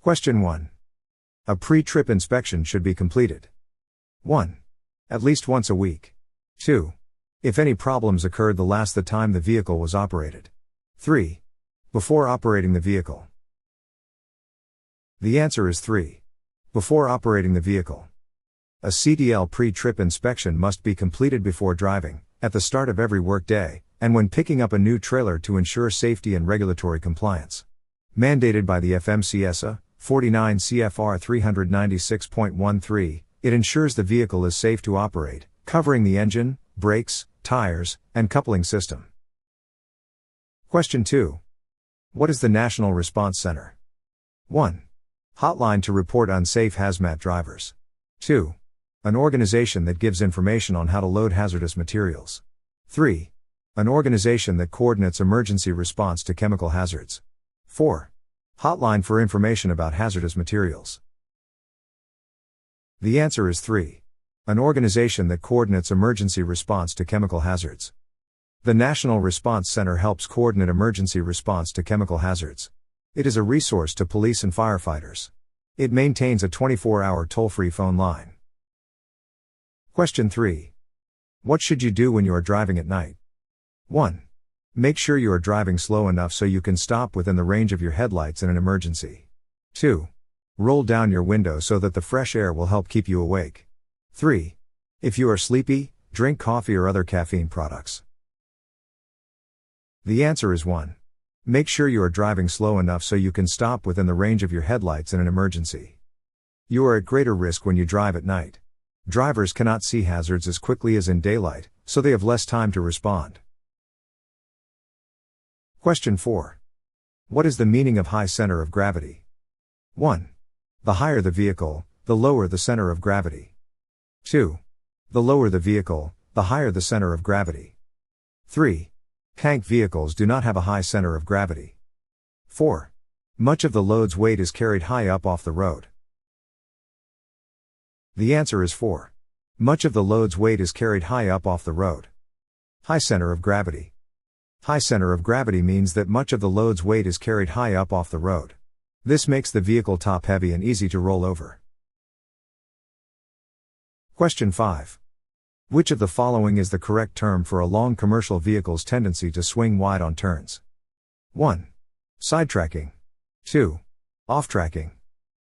Question 1. A pre-trip inspection should be completed. 1. At least once a week. 2. If any problems occurred the time the vehicle was operated. 3. Before operating the vehicle. The answer is 3. Before operating the vehicle. A CDL pre-trip inspection must be completed before driving, at the start of every workday, and when picking up a new trailer to ensure safety and regulatory compliance. Mandated by the FMCSA, 49 CFR 396.13, it ensures the vehicle is safe to operate, covering the engine, brakes, tires, and coupling system. Question 2. What is the National Response Center? 1. Hotline to report unsafe hazmat drivers. 2. An organization that gives information on how to load hazardous materials. 3. An organization that coordinates emergency response to chemical hazards. 4. Hotline for information about hazardous materials. The answer is 3. An organization that coordinates emergency response to chemical hazards. The National Response Center helps coordinate emergency response to chemical hazards. It is a resource to police and firefighters. It maintains a 24-hour toll-free phone line. Question 3. What should you do when you are driving at night? 1. Make sure you are driving slow enough so you can stop within the range of your headlights in an emergency. 2. Roll down your window so that the fresh air will help keep you awake. 3. If you are sleepy, drink coffee or other caffeine products. The answer is 1. Make sure you are driving slow enough so you can stop within the range of your headlights in an emergency. You are at greater risk when you drive at night. Drivers cannot see hazards as quickly as in daylight, so they have less time to respond. Question 4. What is the meaning of high center of gravity? 1. The higher the vehicle, the lower the center of gravity. 2. The lower the vehicle, the higher the center of gravity. 3. Tank vehicles do not have a high center of gravity. 4. Much of the load's weight is carried high up off the road. The answer is 4. Much of the load's weight is carried high up off the road. High center of gravity. High center of gravity means that much of the load's weight is carried high up off the road. This makes the vehicle top heavy and easy to roll over. Question 5. Which of the following is the correct term for a long commercial vehicle's tendency to swing wide on turns? 1. Sidetracking. 2. Off-tracking.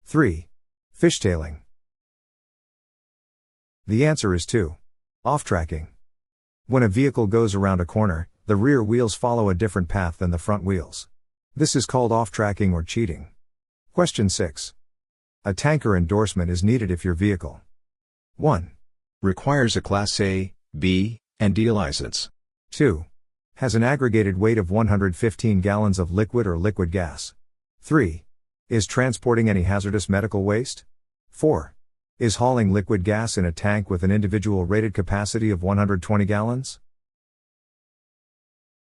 3. Fishtailing. The answer is 2. Off-tracking. When a vehicle goes around a corner, the rear wheels follow a different path than the front wheels. This is called off-tracking or cheating. Question 6. A tanker endorsement is needed if your vehicle 1. Requires a Class A, B, and D license. 2. Has an aggregated weight of 115 gallons of liquid or liquid gas. 3. Is transporting any hazardous medical waste. 4. Is hauling liquid gas in a tank with an individual rated capacity of 120 gallons?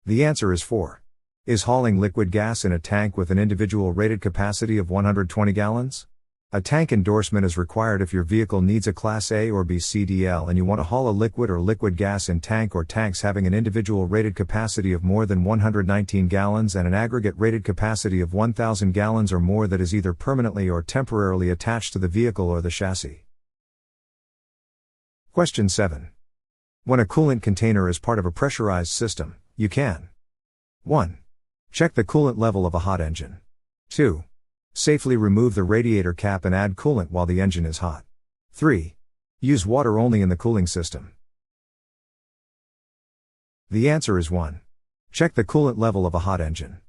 The answer is 4. Is hauling liquid gas in a tank with an individual rated capacity of 120 gallons? A tank endorsement is required if your vehicle needs a Class A or B CDL and you want to haul a liquid or liquid gas in tank or tanks having an individual rated capacity of more than 119 gallons and an aggregate rated capacity of 1,000 gallons or more that is either permanently or temporarily attached to the vehicle or the chassis. Question 7. When a coolant container is part of a pressurized system, you can 1. Check the coolant level of a hot engine. 2. Safely remove the radiator cap and add coolant while the engine is hot. 3. Use water only in the cooling system. The answer is 1. Check the coolant level of a hot engine.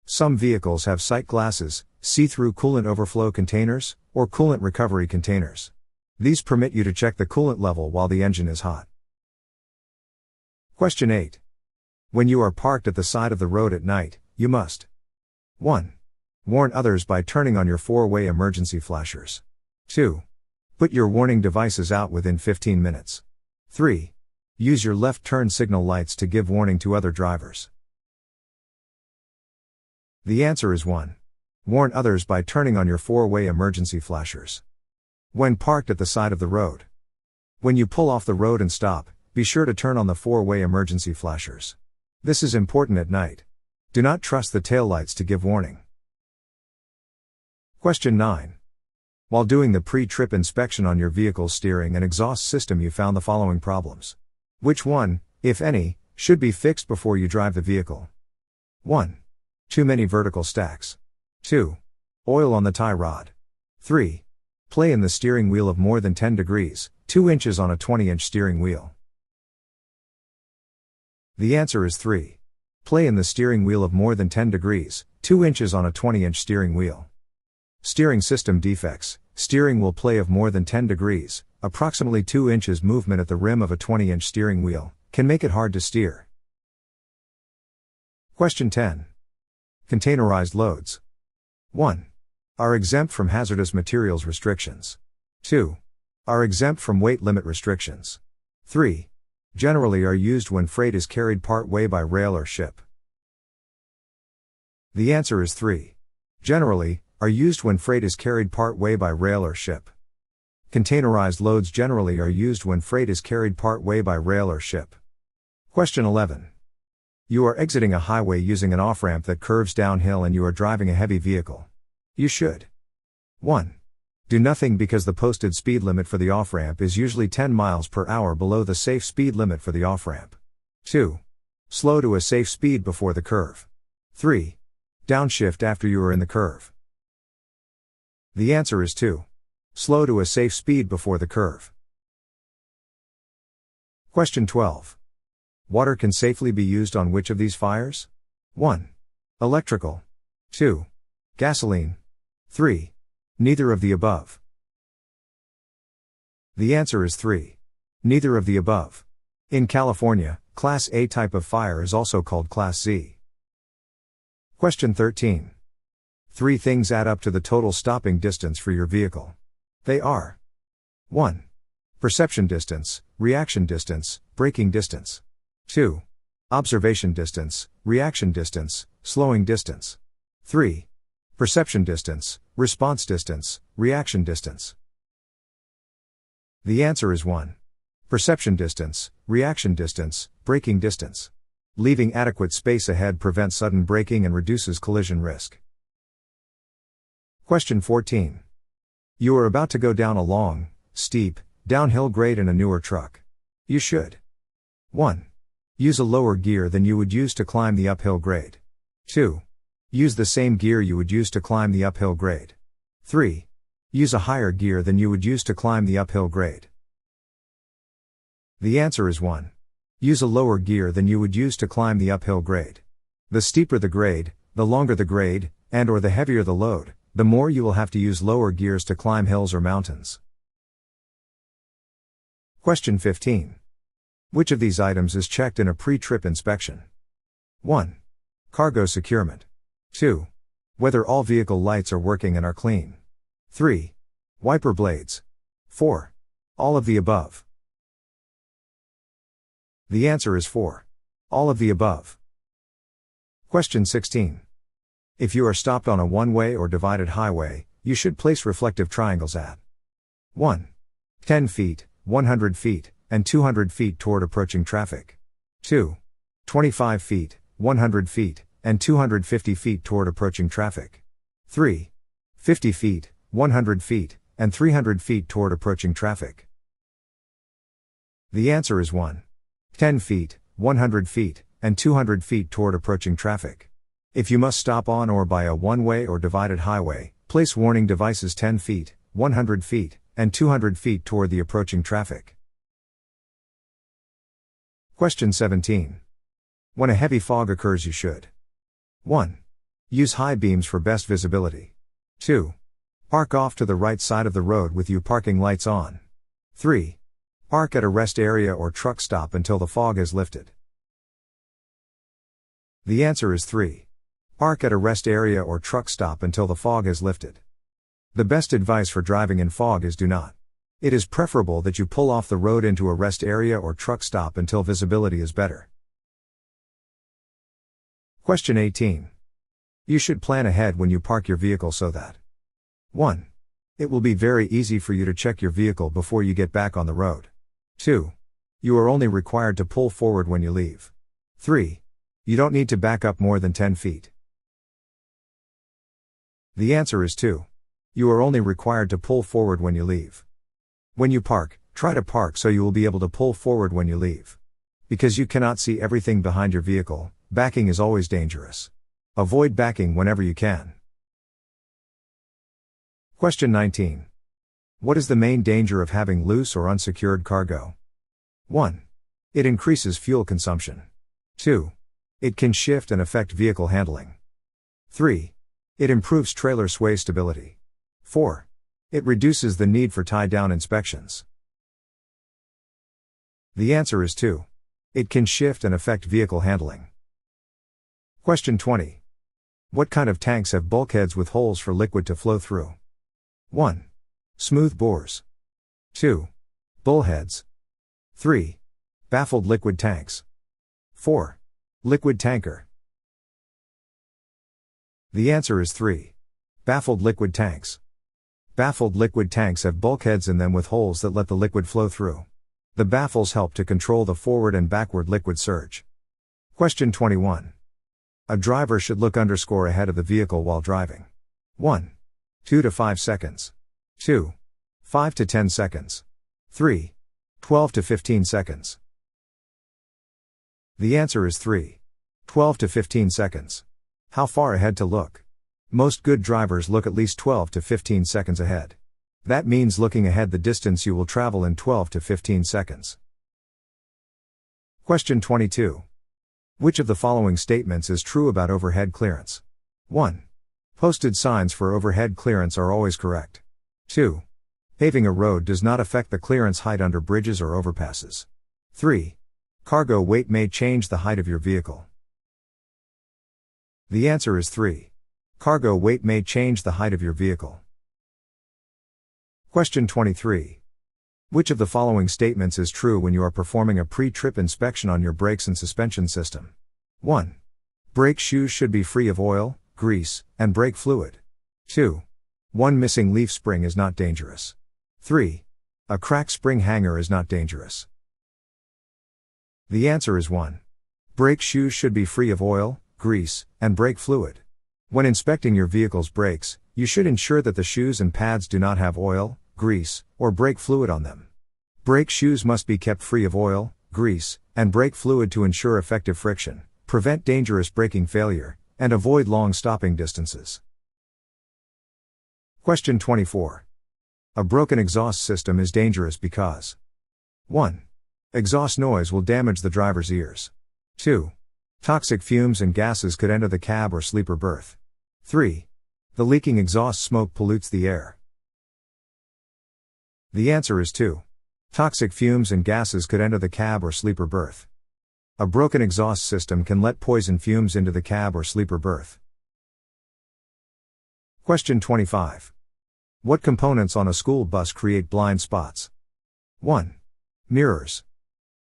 Some vehicles have sight glasses, see-through coolant overflow containers, or coolant recovery containers. These permit you to check the coolant level while the engine is hot. Question 8. When you are parked at the side of the road at night, you must 1. Warn others by turning on your four-way emergency flashers. 2. Put your warning devices out within 15 minutes. 3. Use your left turn signal lights to give warning to other drivers. The answer is 1. Warn others by turning on your four-way emergency flashers. When parked at the side of the road. When you pull off the road and stop, be sure to turn on the four-way emergency flashers. This is important at night. Do not trust the taillights to give warning. Question 9. While doing the pre-trip inspection on your vehicle's steering and exhaust system, you found the following problems. Which one, if any, should be fixed before you drive the vehicle? 1. Too many vertical stacks. 2. Oil on the tie rod. 3. Play in the steering wheel of more than 10 degrees, 2 inches on a 20-inch steering wheel. The answer is 3. Play in the steering wheel of more than 10 degrees, 2 inches on a 20-inch steering wheel. Steering system defects. Steering wheel play of more than 10 degrees, approximately 2 inches movement at the rim of a 20-inch steering wheel, can make it hard to steer. Question 10. Containerized loads. 1. Are exempt from hazardous materials restrictions. 2. Are exempt from weight limit restrictions. 3. Generally are used when freight is carried part way by rail or ship. The answer is 3. Generally, are used when freight is carried part way by rail or ship. Containerized loads generally are used when freight is carried part way by rail or ship. Question 11. You are exiting a highway using an off-ramp that curves downhill and you are driving a heavy vehicle. You should 1. Do nothing because the posted speed limit for the off-ramp is usually 10 miles per hour below the safe speed limit for the off-ramp. 2. Slow to a safe speed before the curve. 3. Downshift after you are in the curve. The answer is 2. Slow to a safe speed before the curve. Question 12. Water can safely be used on which of these fires? 1. Electrical. 2. Gasoline. 3. Neither of the above. The answer is 3. Neither of the above. In California, Class A type of fire is also called Class Z. Question 13. 3 things add up to the total stopping distance for your vehicle. They are 1. Perception distance, reaction distance, braking distance. 2. Observation distance, reaction distance, slowing distance. 3. Perception distance, response distance, reaction distance. The answer is 1. Perception distance, reaction distance, braking distance. Leaving adequate space ahead prevents sudden braking and reduces collision risk. Question 14. You are about to go down a long, steep, downhill grade in a newer truck. You should 1. Use a lower gear than you would use to climb the uphill grade. 2. Use the same gear you would use to climb the uphill grade. 3. Use a higher gear than you would use to climb the uphill grade. The answer is 1. Use a lower gear than you would use to climb the uphill grade. The steeper the grade, the longer the grade, and/or the heavier the load, the more you will have to use lower gears to climb hills or mountains. Question 15. Which of these items is checked in a pre-trip inspection? 1. Cargo securement. 2. Whether all vehicle lights are working and are clean. 3. Wiper blades. 4. All of the above. The answer is 4. All of the above. Question 16. If you are stopped on a one-way or divided highway, you should place reflective triangles at 1. 10 feet, 100 feet, and 200 feet toward approaching traffic. 2. 25 feet, 100 feet, and 250 feet toward approaching traffic. 3. 50 feet, 100 feet, and 300 feet toward approaching traffic. The answer is 1. 10 feet, 100 feet, and 200 feet toward approaching traffic. If you must stop on or by a one-way or divided highway, place warning devices 10 feet, 100 feet, and 200 feet toward the approaching traffic. Question 17. When a heavy fog occurs, you should 1. Use high beams for best visibility. 2. Park off to the right side of the road with your parking lights on. 3. Park at a rest area or truck stop until the fog has lifted. The answer is 3. Park at a rest area or truck stop until the fog has lifted. The best advice for driving in fog is do not. It is preferable that you pull off the road into a rest area or truck stop until visibility is better. Question 18. You should plan ahead when you park your vehicle so that 1. It will be very easy for you to check your vehicle before you get back on the road. 2. You are only required to pull forward when you leave. 3. You don't need to back up more than 10 feet. The answer is 2. You are only required to pull forward when you leave. When you park, try to park so you will be able to pull forward when you leave. Because you cannot see everything behind your vehicle, backing is always dangerous. Avoid backing whenever you can. Question 19. What is the main danger of having loose or unsecured cargo? 1. It increases fuel consumption. 2. It can shift and affect vehicle handling. 3. It improves trailer sway stability. 4. It reduces the need for tie-down inspections. The answer is 2. It can shift and affect vehicle handling. Question 20. What kind of tanks have bulkheads with holes for liquid to flow through? 1. Smooth bores. 2. Bullheads. 3. Baffled liquid tanks. 4. Liquid tanker. The answer is 3. Baffled liquid tanks. Baffled liquid tanks have bulkheads in them with holes that let the liquid flow through. The baffles help to control the forward and backward liquid surge. Question 21. A driver should look ahead of the vehicle while driving. 1. 2 to 5 seconds. 2. 5 to 10 seconds. 3. 12 to 15 seconds. The answer is 3. 12 to 15 seconds. How far ahead to look? Most good drivers look at least 12 to 15 seconds ahead. That means looking ahead the distance you will travel in 12 to 15 seconds. Question 22. Which of the following statements is true about overhead clearance? 1. Posted signs for overhead clearance are always correct. 2. Paving a road does not affect the clearance height under bridges or overpasses. 3. Cargo weight may change the height of your vehicle. The answer is 3. Cargo weight may change the height of your vehicle. Question 23. Which of the following statements is true when you are performing a pre-trip inspection on your brakes and suspension system? 1. Brake shoes should be free of oil, grease, and brake fluid. 2. One missing leaf spring is not dangerous. 3. A cracked spring hanger is not dangerous. The answer is 1. Brake shoes should be free of oil, grease, and brake fluid. When inspecting your vehicle's brakes, you should ensure that the shoes and pads do not have oil, grease, or brake fluid on them. Brake shoes must be kept free of oil, grease, and brake fluid to ensure effective friction, prevent dangerous braking failure, and avoid long stopping distances. Question 24. A broken exhaust system is dangerous because 1. Exhaust noise will damage the driver's ears. 2. Toxic fumes and gases could enter the cab or sleeper berth. 3. The leaking exhaust smoke pollutes the air. The answer is 2. Toxic fumes and gases could enter the cab or sleeper berth. A broken exhaust system can let poison fumes into the cab or sleeper berth. Question 25. What components on a school bus create blind spots? 1. Mirrors.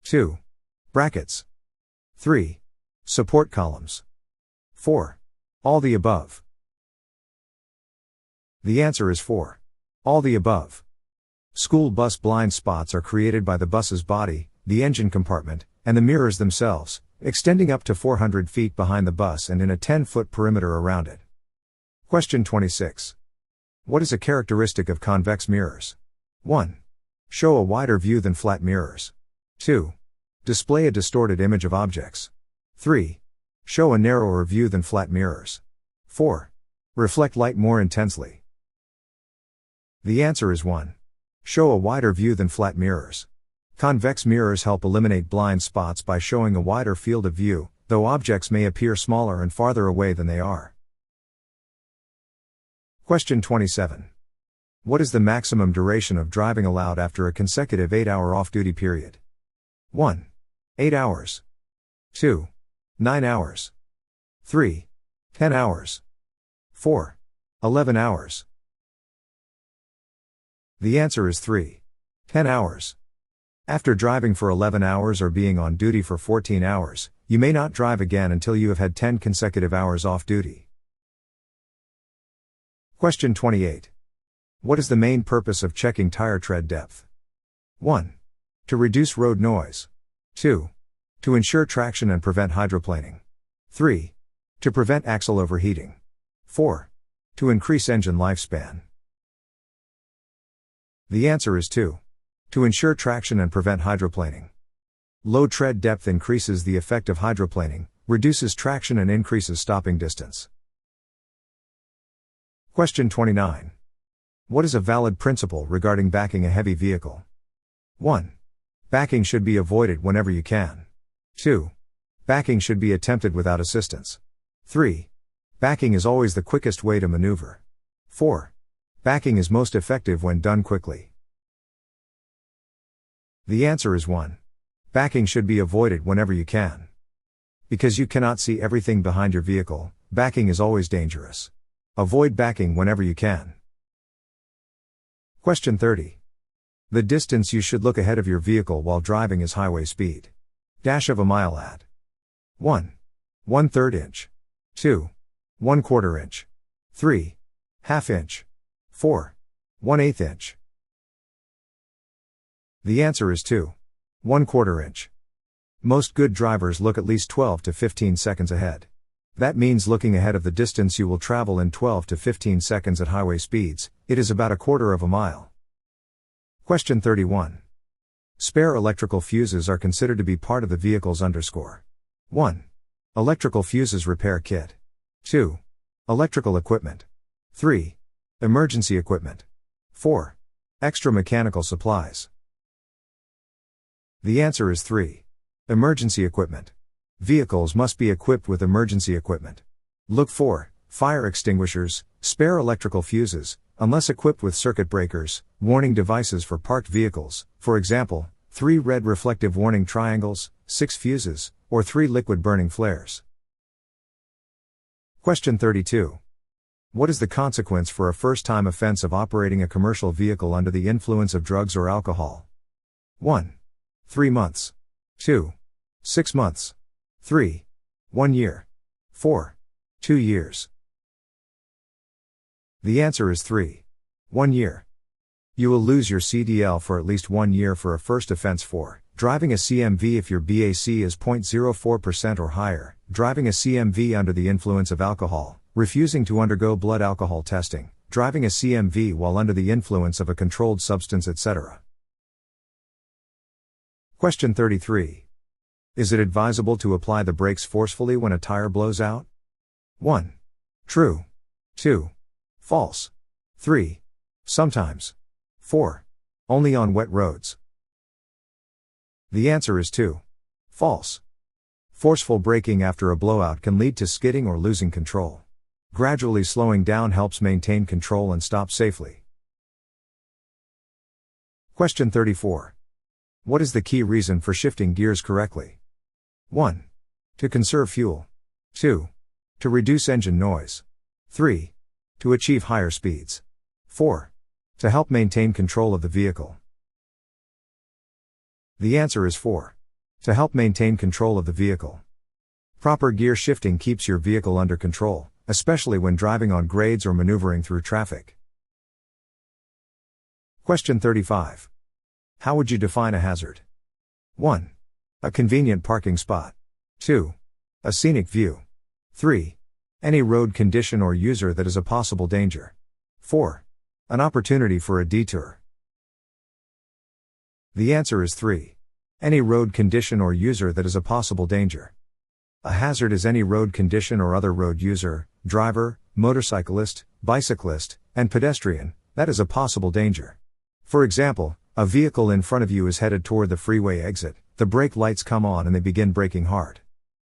2. Brackets. 3. Support columns. 4. All the above. The answer is 4. All the above. School bus blind spots are created by the bus's body, the engine compartment, and the mirrors themselves, extending up to 400 feet behind the bus and in a 10-foot perimeter around it. Question 26. What is a characteristic of convex mirrors? 1. Show a wider view than flat mirrors. 2. Display a distorted image of objects. 3. Show a narrower view than flat mirrors. 4. Reflect light more intensely. The answer is 1. Show a wider view than flat mirrors. Convex mirrors help eliminate blind spots by showing a wider field of view, though objects may appear smaller and farther away than they are. Question 27. What is the maximum duration of driving allowed after a consecutive 8-hour off-duty period? 1. 8 hours. 2. 9 hours. 3. 10 hours. 4. 11 hours. The answer is 3. 10 hours. After driving for 11 hours or being on duty for 14 hours, you may not drive again until you have had 10 consecutive hours off duty. Question 28. What is the main purpose of checking tire tread depth? 1. To reduce road noise. 2. To ensure traction and prevent hydroplaning. 3. To prevent axle overheating. 4. To increase engine lifespan. The answer is 2. To ensure traction and prevent hydroplaning. Low tread depth increases the effect of hydroplaning, reduces traction and increases stopping distance. Question 29. What is a valid principle regarding backing a heavy vehicle? 1. Backing should be avoided whenever you can. 2. Backing should be attempted without assistance. 3. Backing is always the quickest way to maneuver. 4. Backing is most effective when done quickly. The answer is 1. Backing should be avoided whenever you can. Because you cannot see everything behind your vehicle, backing is always dangerous. Avoid backing whenever you can. Question 30. The distance you should look ahead of your vehicle while driving is highway speed. Dash of a mile at 1. 1/3 inch. 2. 1/4 inch. 3. Half inch. 4. 1/8 inch. The answer is 2. 1/4 inch. Most good drivers look at least 12 to 15 seconds ahead. That means looking ahead of the distance you will travel in 12 to 15 seconds at highway speeds, it is about 1/4 of a mile. Question 31. Spare electrical fuses are considered to be part of the vehicle's underscore. 1. Electrical fuses repair kit. 2. Electrical equipment. 3. Emergency equipment. 4. Extra mechanical supplies. The answer is 3. Emergency equipment. Vehicles must be equipped with emergency equipment. Look for fire extinguishers, spare electrical fuses, unless equipped with circuit breakers, warning devices for parked vehicles, for example, 3 red reflective warning triangles, 6 fuses, or 3 liquid burning flares. Question 32. What is the consequence for a first-time offense of operating a commercial vehicle under the influence of drugs or alcohol? 1. 3 months. 2. 6 months. 3. 1 year. 4. 2 years. The answer is 3. 1 year. You will lose your CDL for at least 1 year for a first offense for driving a CMV if your BAC is 0.04% or higher, driving a CMV under the influence of alcohol, refusing to undergo blood alcohol testing, driving a CMV while under the influence of a controlled substance, etc. Question 33. Is it advisable to apply the brakes forcefully when a tire blows out? 1. True. 2. False. 3. Sometimes. 4. Only on wet roads. The answer is 2. False. Forceful braking after a blowout can lead to skidding or losing control. Gradually slowing down helps maintain control and stop safely. Question 34. What is the key reason for shifting gears correctly? 1. To conserve fuel. 2. To reduce engine noise. 3. To achieve higher speeds. 4. To help maintain control of the vehicle. The answer is 4. To help maintain control of the vehicle. Proper gear shifting keeps your vehicle under control, especially when driving on grades or maneuvering through traffic. Question 35. How would you define a hazard? 1. A convenient parking spot. 2. A scenic view. 3. Any road condition or user that is a possible danger. 4. An opportunity for a detour. The answer is 3. Any road condition or user that is a possible danger. A hazard is any road condition or other road user, driver, motorcyclist, bicyclist, and pedestrian, that is a possible danger. For example, a vehicle in front of you is headed toward the freeway exit, the brake lights come on and they begin braking hard.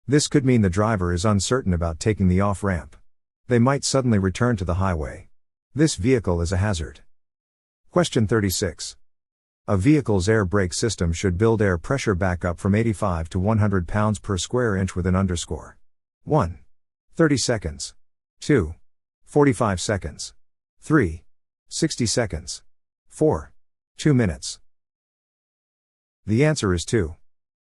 This could mean the driver is uncertain about taking the off-ramp. They might suddenly return to the highway. This vehicle is a hazard. Question 36. A vehicle's air brake system should build air pressure back up from 85 to 100 pounds per square inch with an underscore. 1. 30 seconds. 2. 45 seconds. 3. 60 seconds. 4. 2 minutes. The answer is 2.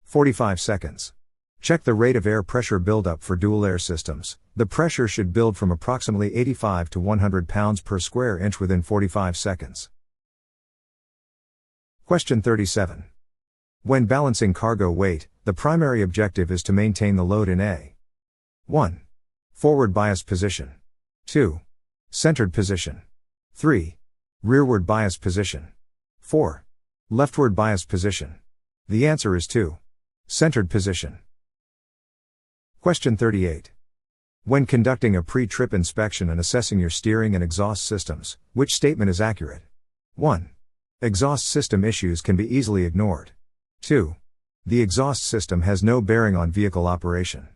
45 seconds. Check the rate of air pressure buildup for dual air systems. The pressure should build from approximately 85 to 100 pounds per square inch within 45 seconds. Question 37. When balancing cargo weight, the primary objective is to maintain the load in a 1. Forward bias position. 2. Centered position. 3. Rearward bias position. 4. Leftward biased position. The answer is 2. Centered position. Question 38. When conducting a pre-trip inspection and assessing your steering and exhaust systems, which statement is accurate? 1. Exhaust system issues can be easily ignored. 2. The exhaust system has no bearing on vehicle operation.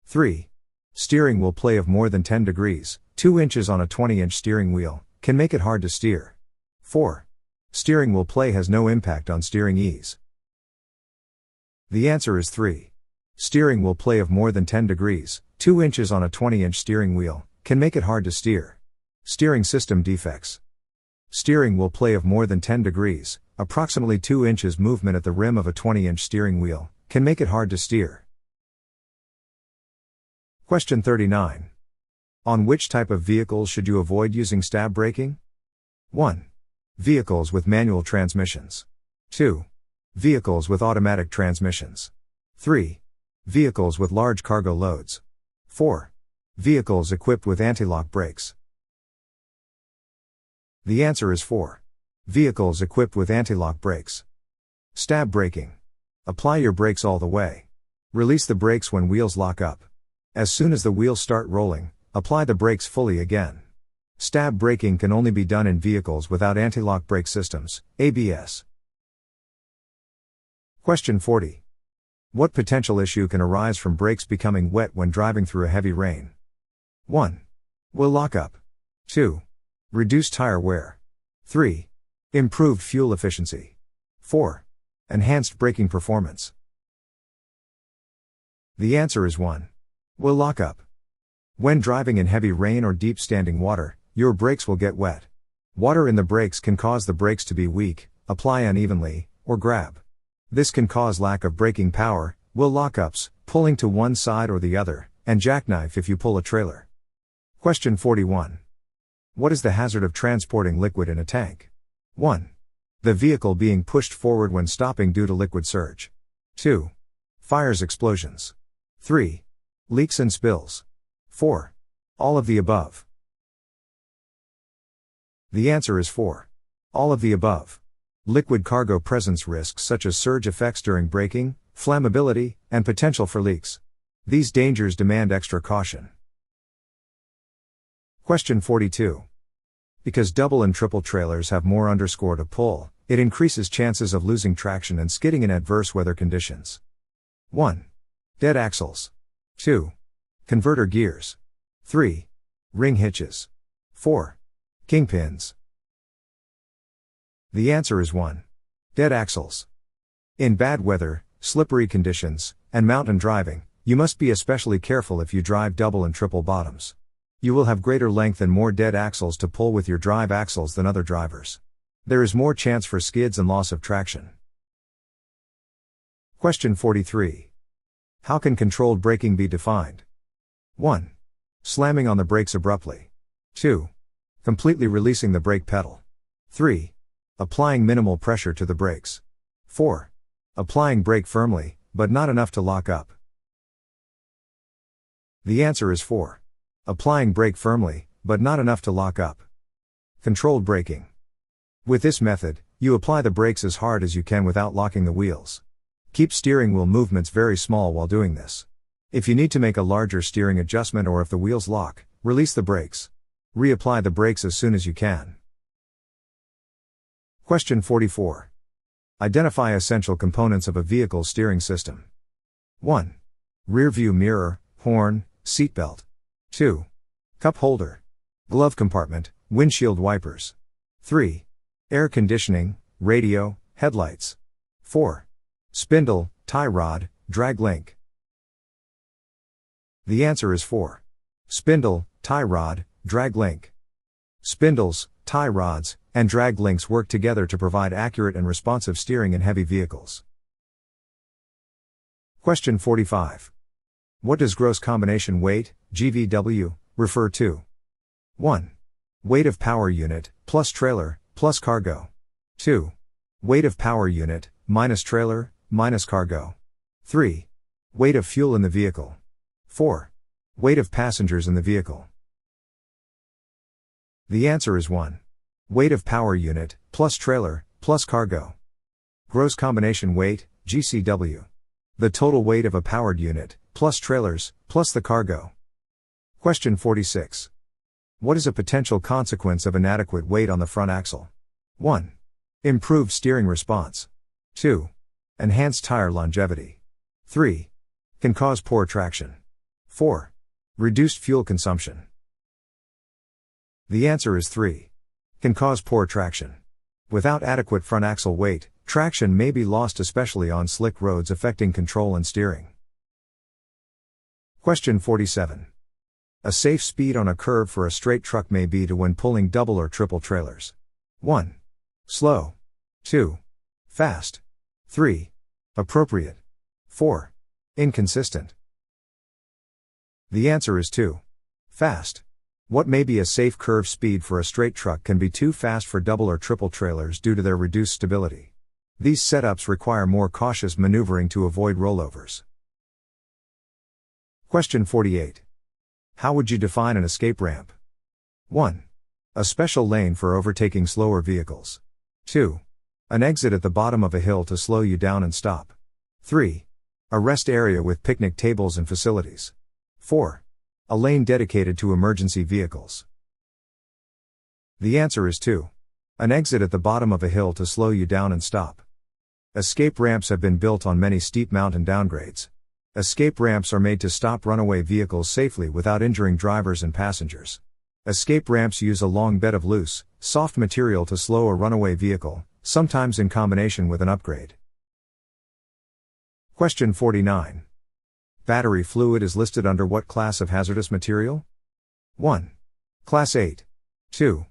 3. Steering wheel play of more than 10 degrees, 2 inches on a 20-inch steering wheel, can make it hard to steer. 4. Steering wheel play has no impact on steering ease. The answer is 3. Steering wheel play of more than 10 degrees, 2 inches on a 20-inch steering wheel, can make it hard to steer. Steering system defects. Steering wheel play of more than 10 degrees, approximately 2 inches movement at the rim of a 20-inch steering wheel, can make it hard to steer. Question 39. On which type of vehicles should you avoid using stab braking? 1. Vehicles with manual transmissions. 2. Vehicles with automatic transmissions. 3. Vehicles with large cargo loads. 4. Vehicles equipped with anti-lock brakes. The answer is 4. Vehicles equipped with anti-lock brakes. Stab braking. Apply your brakes all the way. Release the brakes when wheels lock up. As soon as the wheels start rolling, apply the brakes fully again. Stab braking can only be done in vehicles without anti-lock brake systems, ABS. Question 40. What potential issue can arise from brakes becoming wet when driving through a heavy rain? 1. Will lock up. 2. Reduce tire wear. 3. Improved fuel efficiency. 4. Enhanced braking performance. The answer is 1. Will lock up. When driving in heavy rain or deep standing water, your brakes will get wet. Water in the brakes can cause the brakes to be weak, apply unevenly, or grab. This can cause lack of braking power, will lockups, pulling to one side or the other, and jackknife if you pull a trailer. Question 41. What is the hazard of transporting liquid in a tank? 1. The vehicle being pushed forward when stopping due to liquid surge. 2. Fires, explosions. 3. Leaks and spills. 4. All of the above. The answer is 4. All of the above. Liquid cargo presents risks such as surge effects during braking, flammability, and potential for leaks. These dangers demand extra caution. Question 42. Because double and triple trailers have more underscore to pull, it increases chances of losing traction and skidding in adverse weather conditions. 1. Dead axles. 2. Converter gears. 3. Ring hitches. 4. Kingpins. The answer is 1. Dead axles. In bad weather, slippery conditions, and mountain driving, you must be especially careful if you drive double and triple bottoms. You will have greater length and more dead axles to pull with your drive axles than other drivers. There is more chance for skids and loss of traction. Question 43. How can controlled braking be defined? 1. Slamming on the brakes abruptly. 2. Completely releasing the brake pedal. 3. Applying minimal pressure to the brakes. 4. Applying brake firmly, but not enough to lock up. The answer is 4. Applying brake firmly, but not enough to lock up. Controlled braking. With this method, you apply the brakes as hard as you can without locking the wheels. Keep steering wheel movements very small while doing this. If you need to make a larger steering adjustment or if the wheels lock, release the brakes. Reapply the brakes as soon as you can. Question 44. Identify essential components of a vehicle steering system. 1. Rear view mirror, horn, seatbelt. 2. Cup holder. Glove compartment, windshield wipers. 3. Air conditioning, radio, headlights. 4. Spindle, tie rod, drag link. The answer is 4. Spindle, tie rod, drag link. Spindles, tie rods, and drag links work together to provide accurate and responsive steering in heavy vehicles. Question 45. What does gross combination weight, GVW, refer to? 1. Weight of power unit, plus trailer, plus cargo. 2. Weight of power unit, minus trailer, minus cargo. 3. Weight of fuel in the vehicle. 4. Weight of passengers in the vehicle. The answer is 1. Weight of power unit, plus trailer, plus cargo. Gross combination weight, GCW. The total weight of a powered unit, plus trailers, plus the cargo. Question 46. What is a potential consequence of inadequate weight on the front axle? 1. Improved steering response. 2. Enhanced tire longevity. 3. Can cause poor traction. 4. Reduced fuel consumption. The answer is 3. Can cause poor traction. Without adequate front axle weight, traction may be lost, especially on slick roads, affecting control and steering. Question 47. A safe speed on a curve for a straight truck may be to when pulling double or triple trailers. 1. Slow. 2. Fast. 3. Appropriate. 4. Inconsistent. The answer is 2. Fast. What may be a safe curve speed for a straight truck can be too fast for double or triple trailers due to their reduced stability. These setups require more cautious maneuvering to avoid rollovers. Question 48. How would you define an escape ramp? 1. A special lane for overtaking slower vehicles. 2. An exit at the bottom of a hill to slow you down and stop. 3. A rest area with picnic tables and facilities. 4. A lane dedicated to emergency vehicles. The answer is 2. An exit at the bottom of a hill to slow you down and stop. Escape ramps have been built on many steep mountain downgrades. Escape ramps are made to stop runaway vehicles safely without injuring drivers and passengers. Escape ramps use a long bed of loose, soft material to slow a runaway vehicle, sometimes in combination with an upgrade. Question 49. Battery fluid is listed under what class of hazardous material? 1. Class 8. 2.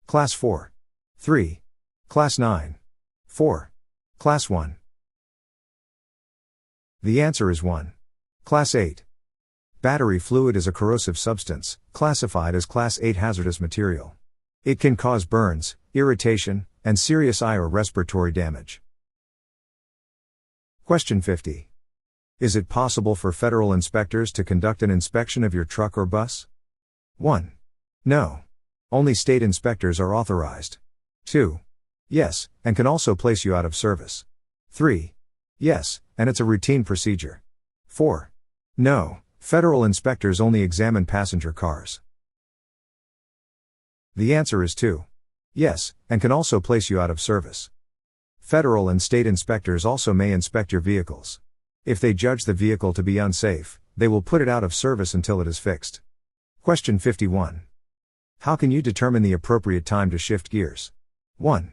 Class 4. 3. Class 9. 4. Class 1. The answer is 1. Class 8. Battery fluid is a corrosive substance, classified as Class 8 hazardous material. It can cause burns, irritation, and serious eye or respiratory damage. Question 50. Is it possible for federal inspectors to conduct an inspection of your truck or bus? 1. No. Only state inspectors are authorized. 2. Yes, and can also place you out of service. 3. Yes, and it's a routine procedure. 4. No, federal inspectors only examine passenger cars. The answer is 2. Yes, and can also place you out of service. Federal and state inspectors also may inspect your vehicles. If they judge the vehicle to be unsafe, they will put it out of service until it is fixed. Question 51. How can you determine the appropriate time to shift gears? 1.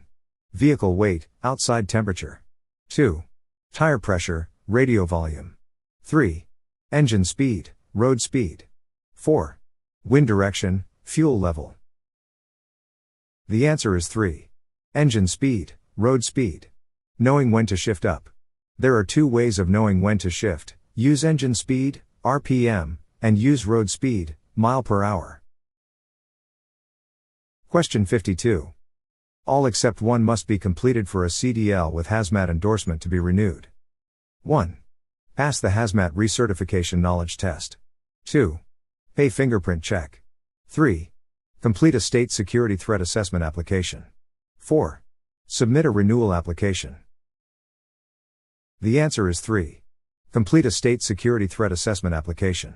Vehicle weight, outside temperature. 2. Tire pressure, radio volume. 3. Engine speed, road speed. 4. Wind direction, fuel level. The answer is 3. Engine speed, road speed. Knowing when to shift up. There are 2 ways of knowing when to shift: use engine speed, RPM, and use road speed, mile per hour. Question 52. All except one must be completed for a CDL with hazmat endorsement to be renewed. 1. Pass the hazmat recertification knowledge test. 2. Pay fingerprint check. 3. Complete a state security threat assessment application. 4. Submit a renewal application. The answer is 3. Complete a state security threat assessment application.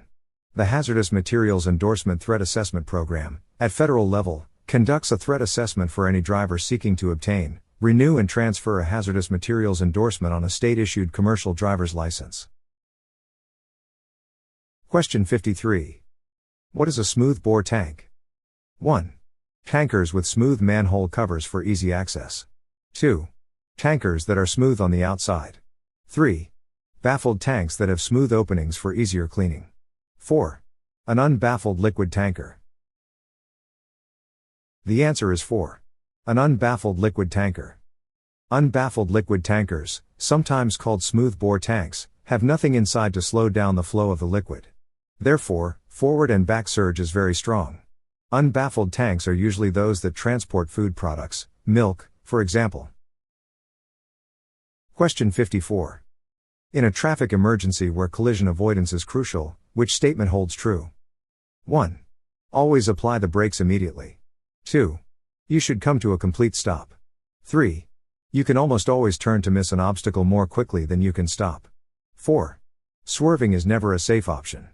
The Hazardous Materials Endorsement Threat Assessment Program, at federal level, conducts a threat assessment for any driver seeking to obtain, renew and transfer a hazardous materials endorsement on a state-issued commercial driver's license. Question 53. What is a smoothbore tank? 1. Tankers with smooth manhole covers for easy access. 2. Tankers that are smooth on the outside. 3. Baffled tanks that have smooth openings for easier cleaning. 4. An unbaffled liquid tanker. The answer is 4. An unbaffled liquid tanker. Unbaffled liquid tankers, sometimes called smoothbore tanks, have nothing inside to slow down the flow of the liquid. Therefore, forward and back surge is very strong. Unbaffled tanks are usually those that transport food products, milk, for example. Question 54. In a traffic emergency where collision avoidance is crucial, which statement holds true? 1. Always apply the brakes immediately. 2. You should come to a complete stop. 3. You can almost always turn to miss an obstacle more quickly than you can stop. 4. Swerving is never a safe option.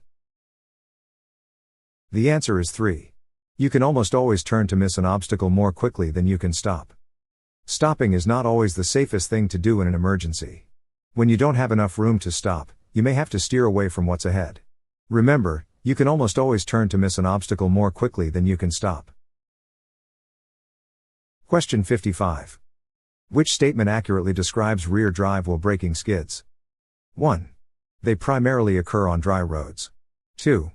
The answer is 3. You can almost always turn to miss an obstacle more quickly than you can stop. Stopping is not always the safest thing to do in an emergency. When you don't have enough room to stop, you may have to steer away from what's ahead. Remember, you can almost always turn to miss an obstacle more quickly than you can stop. Question 55. Which statement accurately describes rear drive while braking skids? 1. They primarily occur on dry roads. 2.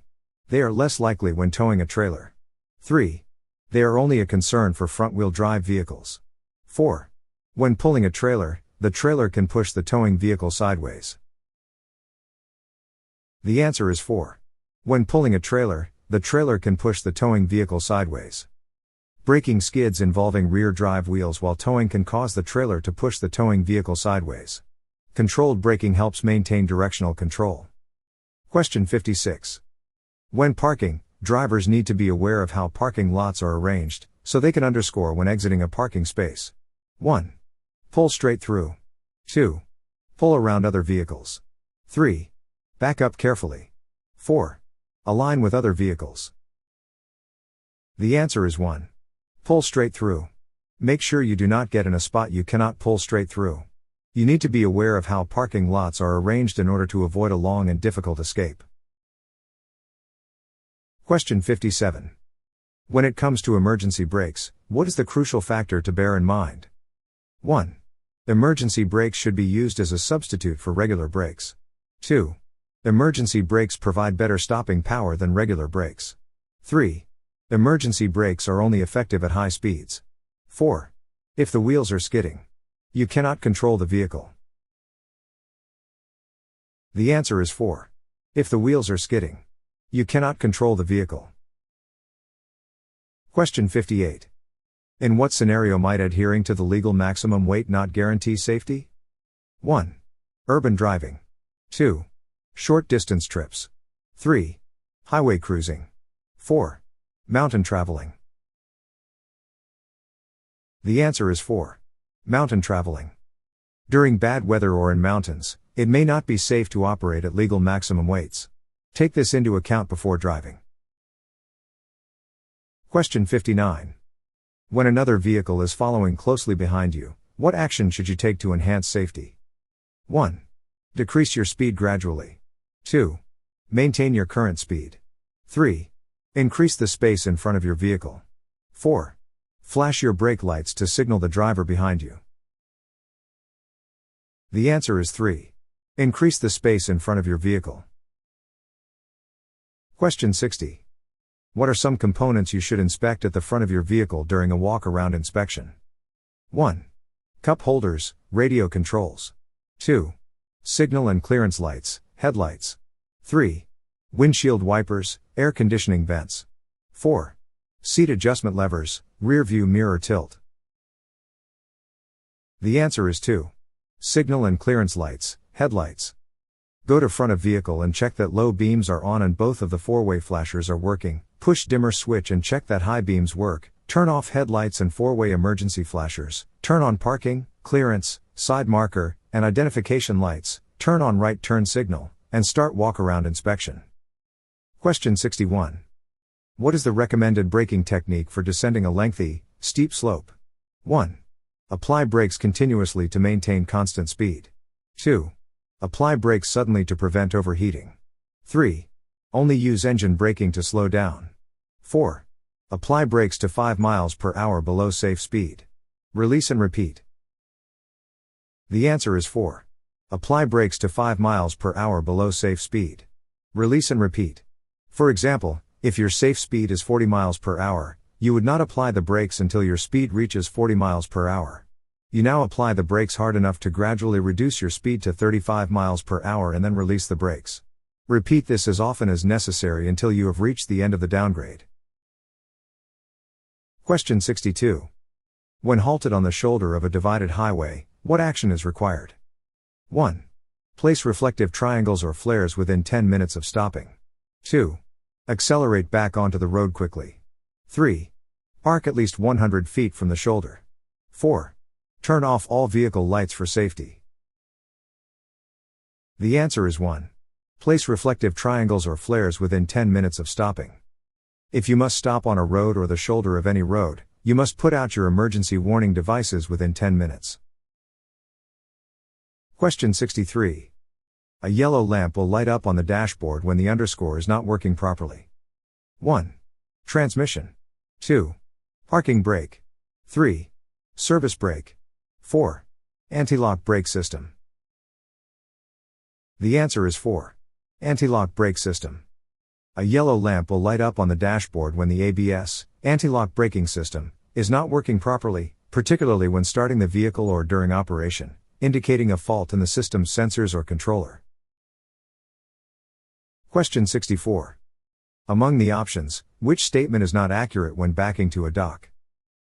They are less likely when towing a trailer. 3. They are only a concern for front-wheel drive vehicles. 4. When pulling a trailer, the trailer can push the towing vehicle sideways. The answer is 4. When pulling a trailer, the trailer can push the towing vehicle sideways. Braking skids involving rear drive wheels while towing can cause the trailer to push the towing vehicle sideways. Controlled braking helps maintain directional control. Question 56. When parking, drivers need to be aware of how parking lots are arranged, so they can underscore when exiting a parking space. 1. Pull straight through. 2. Pull around other vehicles. 3. Back up carefully. 4. Align with other vehicles. The answer is 1. Pull straight through. Make sure you do not get in a spot you cannot pull straight through. You need to be aware of how parking lots are arranged in order to avoid a long and difficult escape. Question 57. When it comes to emergency brakes, what is the crucial factor to bear in mind? 1. Emergency brakes should be used as a substitute for regular brakes. 2. Emergency brakes provide better stopping power than regular brakes. 3. Emergency brakes are only effective at high speeds. 4. If the wheels are skidding, you cannot control the vehicle. The answer is 4. If the wheels are skidding, you cannot control the vehicle. Question 58. In what scenario might adhering to the legal maximum weight not guarantee safety? 1. Urban driving. 2. Short distance trips. 3. Highway cruising. 4. Mountain traveling. The answer is 4. Mountain traveling. During bad weather or in mountains, it may not be safe to operate at legal maximum weights. Take this into account before driving. Question 59. When another vehicle is following closely behind you, what action should you take to enhance safety? 1. Decrease your speed gradually. 2. Maintain your current speed. 3. Increase the space in front of your vehicle. 4. Flash your brake lights to signal the driver behind you. The answer is 3. Increase the space in front of your vehicle. Question 60. What are some components you should inspect at the front of your vehicle during a walk-around inspection? 1. Cup holders, radio controls. 2. Signal and clearance lights, headlights. 3. Windshield wipers, air conditioning vents. 4. Seat adjustment levers, rear view mirror tilt. The answer is 2. Signal and clearance lights, headlights. Go to front of vehicle and check that low beams are on and both of the four-way flashers are working. Push dimmer switch and check that high beams work. Turn off headlights and four-way emergency flashers. Turn on parking, clearance, side marker, and identification lights. Turn on right turn signal, and start walk-around inspection. Question 61. What is the recommended braking technique for descending a lengthy, steep slope? 1. Apply brakes continuously to maintain constant speed. 2. Apply brakes suddenly to prevent overheating. 3. Only use engine braking to slow down. 4. Apply brakes to 5 miles per hour below safe speed. Release and repeat. The answer is 4. Apply brakes to 5 miles per hour below safe speed. Release and repeat. For example, if your safe speed is 40 miles per hour, you would not apply the brakes until your speed reaches 40 miles per hour. You now apply the brakes hard enough to gradually reduce your speed to 35 miles per hour and then release the brakes. Repeat this as often as necessary until you have reached the end of the downgrade. Question 62. When halted on the shoulder of a divided highway, what action is required? 1. Place reflective triangles or flares within 10 minutes of stopping. 2. Accelerate back onto the road quickly. 3. Park at least 100 feet from the shoulder. 4. Turn off all vehicle lights for safety. The answer is 1. Place reflective triangles or flares within 10 minutes of stopping. If you must stop on a road or the shoulder of any road, you must put out your emergency warning devices within 10 minutes. Question 63. A yellow lamp will light up on the dashboard when the underscore is not working properly. 1. Transmission. 2. Parking brake. 3. Service brake. 4. Anti-lock brake system. The answer is 4. Anti-lock brake system. A yellow lamp will light up on the dashboard when the ABS, anti-lock braking system, is not working properly, particularly when starting the vehicle or during operation, indicating a fault in the system's sensors or controller. Question 64. Among the options, which statement is not accurate when backing to a dock?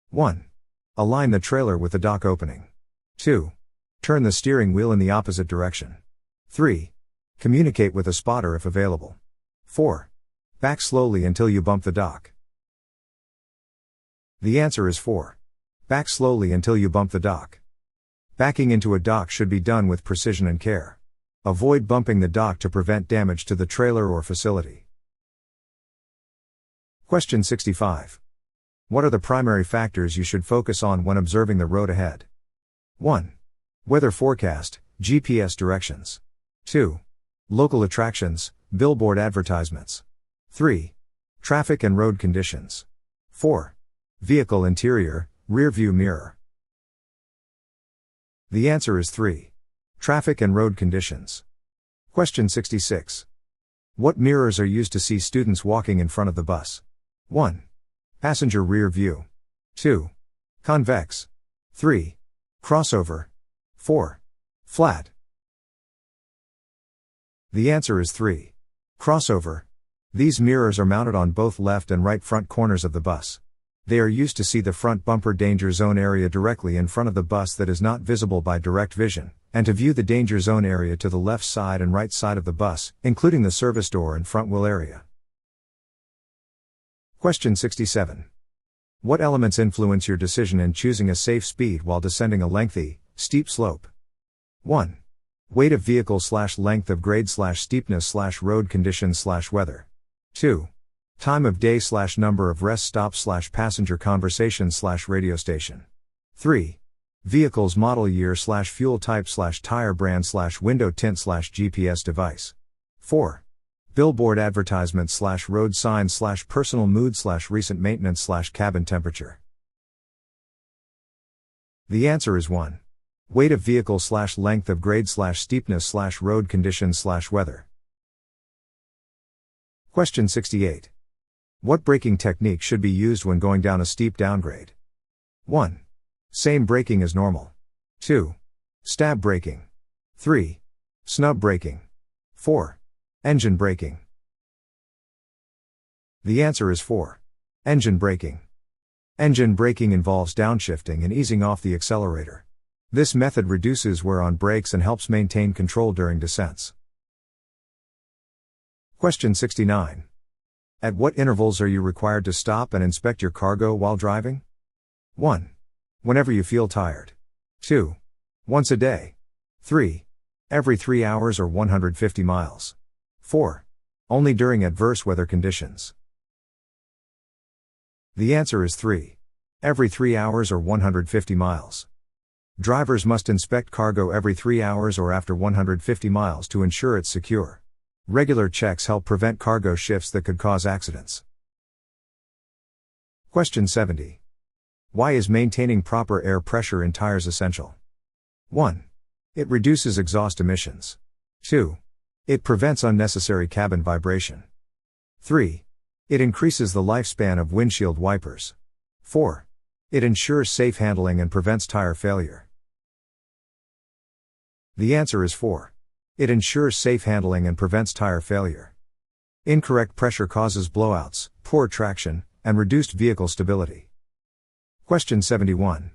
1. Align the trailer with the dock opening. 2. Turn the steering wheel in the opposite direction. 3. Communicate with a spotter if available. 4. Back slowly until you bump the dock. The answer is 4. Back slowly until you bump the dock. Backing into a dock should be done with precision and care. Avoid bumping the dock to prevent damage to the trailer or facility. Question 65. What are the primary factors you should focus on when observing the road ahead? 1. Weather forecast, GPS directions. 2. Local attractions, billboard advertisements. 3. Traffic and road conditions. 4. Vehicle interior, rear view mirror. The answer is 3. Traffic and road conditions. Question 66. What mirrors are used to see students walking in front of the bus? 1. Passenger rear view. 2. Convex. 3. Crossover. 4. Flat. The answer is 3. Crossover. These mirrors are mounted on both left and right front corners of the bus. They are used to see the front bumper danger zone area directly in front of the bus that is not visible by direct vision, and to view the danger zone area to the left side and right side of the bus, including the service door and front wheel area. Question 67. What elements influence your decision in choosing a safe speed while descending a lengthy, steep slope? 1. Weight of vehicle / length of grade / steepness / road conditions / weather. 2. Time of day / number of rest stops / passenger conversation / radio station. 3. Vehicle's model year / fuel type / tire brand / window tint / GPS device. 4. Billboard advertisement / road sign / personal mood / recent maintenance / cabin temperature. The answer is 1. Weight of vehicle / length of grade / steepness / road conditions / weather. Question 68. What braking technique should be used when going down a steep downgrade? 1. Same braking as normal. 2. Stab braking. 3. Snub braking. 4. Engine braking. The answer is 4. Engine braking. Engine braking involves downshifting and easing off the accelerator. This method reduces wear on brakes and helps maintain control during descents. Question 69. At what intervals are you required to stop and inspect your cargo while driving? 1. Whenever you feel tired. 2. Once a day. 3. Every 3 hours or 150 miles. 4. Only during adverse weather conditions. The answer is 3. Every 3 hours or 150 miles. Drivers must inspect cargo every 3 hours or after 150 miles to ensure it's secure. Regular checks help prevent cargo shifts that could cause accidents. Question 70. Why is maintaining proper air pressure in tires essential? 1. It reduces exhaust emissions. 2. It prevents unnecessary cabin vibration. 3. It increases the lifespan of windshield wipers. 4. It ensures safe handling and prevents tire failure. The answer is 4. It ensures safe handling and prevents tire failure. Incorrect pressure causes blowouts, poor traction, and reduced vehicle stability. Question 71.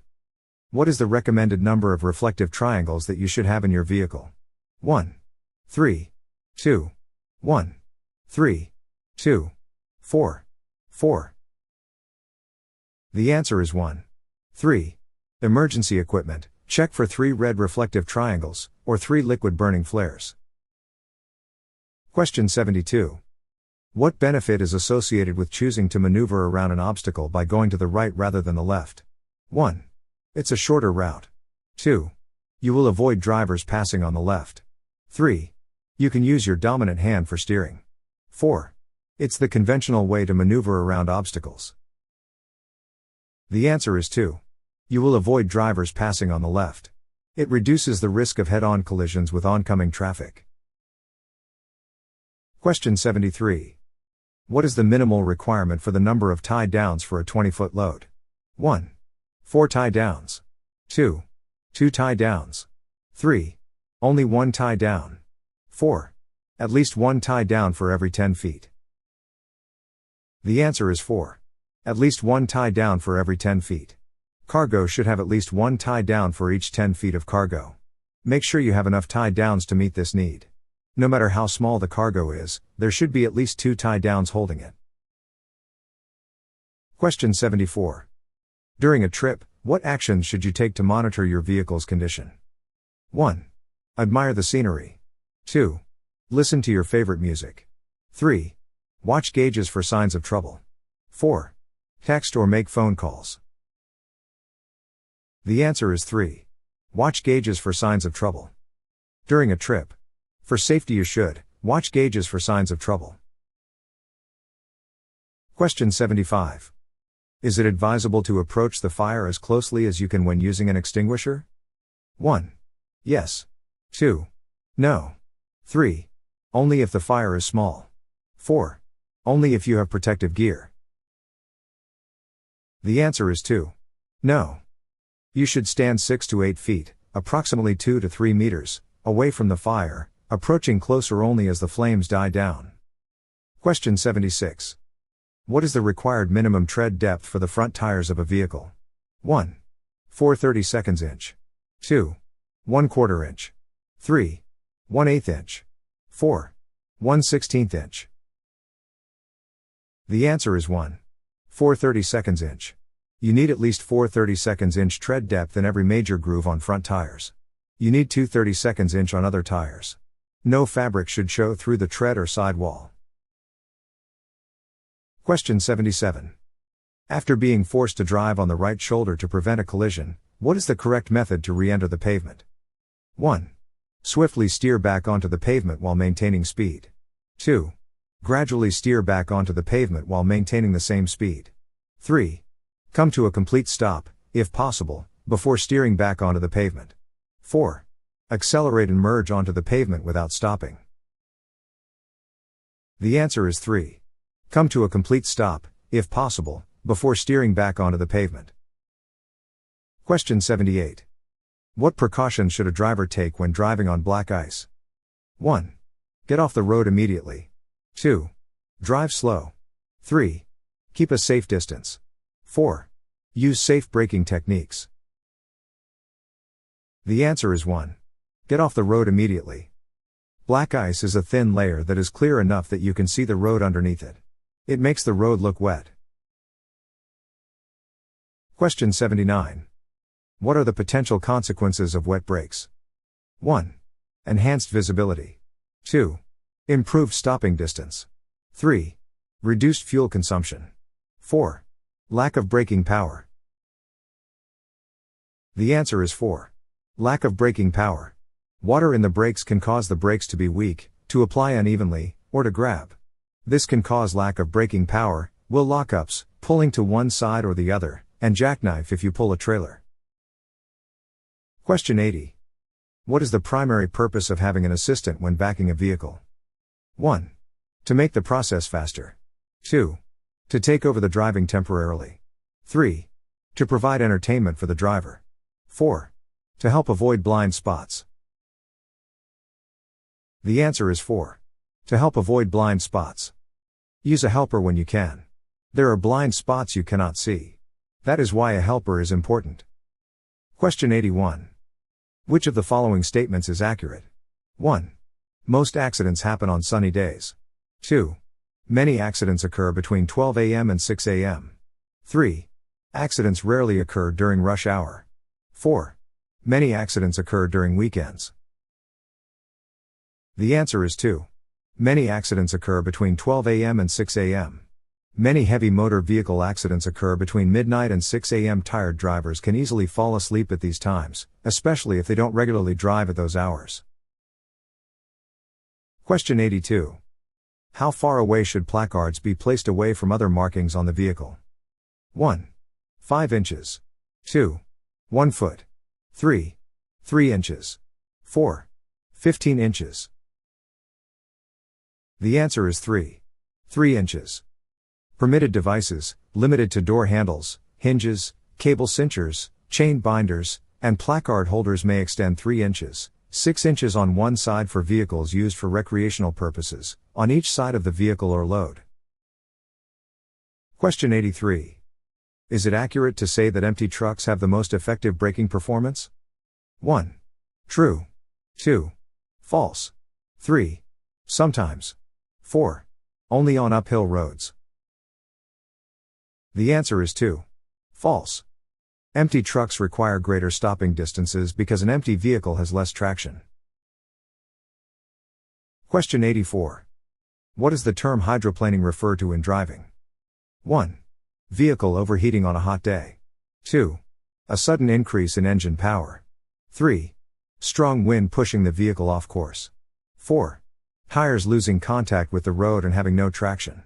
What is the recommended number of reflective triangles that you should have in your vehicle? 1. 3. 2. 1. 3. 2. 4. 4. The answer is 1. 3. Emergency equipment, check for 3 red reflective triangles, or 3 liquid burning flares. Question 72. What benefit is associated with choosing to maneuver around an obstacle by going to the right rather than the left? 1. It's a shorter route. 2. You will avoid drivers passing on the left. 3. You can use your dominant hand for steering. 4. It's the conventional way to maneuver around obstacles. The answer is 2. You will avoid drivers passing on the left. It reduces the risk of head-on collisions with oncoming traffic. Question 73. What is the minimal requirement for the number of tie downs for a 20-foot load? 1. 4 tie downs. 2. 2 tie downs. 3. Only 1 tie down. 4. At least 1 tie down for every 10 feet. The answer is 4. At least 1 tie down for every 10 feet. Cargo should have at least 1 tie down for each 10 feet of cargo. Make sure you have enough tie downs to meet this need. No matter how small the cargo is, there should be at least 2 tie downs holding it. Question 74. During a trip, what actions should you take to monitor your vehicle's condition? 1. Admire the scenery. 2. Listen to your favorite music. 3. Watch gauges for signs of trouble. 4. Text or make phone calls. The answer is 3. Watch gauges for signs of trouble. During a trip. For safety you should watch gauges for signs of trouble. Question 75. Is it advisable to approach the fire as closely as you can when using an extinguisher? 1. Yes. 2. No. 3. Only if the fire is small. 4. Only if you have protective gear. The answer is 2. No. You should stand 6 to 8 feet, approximately 2 to 3 meters, away from the fire, approaching closer only as the flames die down. Question 76. What is the required minimum tread depth for the front tires of a vehicle? 1. 4/32 inch. 2. 1/4 inch. 3. 1/8 inch. 4. 1/16 inch. The answer is 1. 4/32 inch. You need at least 4/32 inch tread depth in every major groove on front tires. You need 2/32 inch on other tires. No fabric should show through the tread or sidewall. Question 77. After being forced to drive on the right shoulder to prevent a collision, what is the correct method to re-enter the pavement? 1. Swiftly steer back onto the pavement while maintaining speed. 2. Gradually steer back onto the pavement while maintaining the same speed. 3. Come to a complete stop, if possible, before steering back onto the pavement. 4. Accelerate and merge onto the pavement without stopping. The answer is 3. Come to a complete stop, if possible, before steering back onto the pavement. Question 78. What precautions should a driver take when driving on black ice? 1. Get off the road immediately. 2. Drive slow. 3. Keep a safe distance. 4. Use safe braking techniques. The answer is 1. Get off the road immediately. Black ice is a thin layer that is clear enough that you can see the road underneath it. It makes the road look wet. Question 79. What are the potential consequences of wet brakes? 1. Enhanced visibility. 2. Improved stopping distance. 3. Reduced fuel consumption. 4. Lack of braking power. The answer is 4. Lack of braking power. Water in the brakes can cause the brakes to be weak, to apply unevenly, or to grab. This can cause lack of braking power, wheel lockups, pulling to one side or the other, and jackknife if you pull a trailer. Question 80. What is the primary purpose of having an assistant when backing a vehicle? 1. To make the process faster. 2. To take over the driving temporarily. 3. To provide entertainment for the driver. 4. To help avoid blind spots. The answer is 4. To help avoid blind spots. Use a helper when you can. There are blind spots you cannot see. That is why a helper is important. Question 81. Which of the following statements is accurate? 1. Most accidents happen on sunny days. 2. Many accidents occur between 12 a.m. and 6 a.m. 3. Accidents rarely occur during rush hour. 4. Many accidents occur during weekends. The answer is 2. Many accidents occur between 12 a.m. and 6 a.m. Many heavy motor vehicle accidents occur between midnight and 6 a.m. Tired drivers can easily fall asleep at these times, especially if they don't regularly drive at those hours. Question 82. How far away should placards be placed away from other markings on the vehicle? 1. 5 inches. 2. 1 foot. 3. 3 inches. 4. 15 inches. The answer is 3. 3 inches. Permitted devices, limited to door handles, hinges, cable cinchers, chain binders, and placard holders may extend 3 inches, 6 inches on one side for vehicles used for recreational purposes, on each side of the vehicle or load. Question 83. Is it accurate to say that empty trucks have the most effective braking performance? 1. True. 2. False. 3. Sometimes. 4. Only on uphill roads. The answer is 2. False. Empty trucks require greater stopping distances because an empty vehicle has less traction. Question 84. What does the term hydroplaning refer to in driving? 1. Vehicle overheating on a hot day. 2. A sudden increase in engine power. 3. Strong wind pushing the vehicle off course. 4. Tires losing contact with the road and having no traction.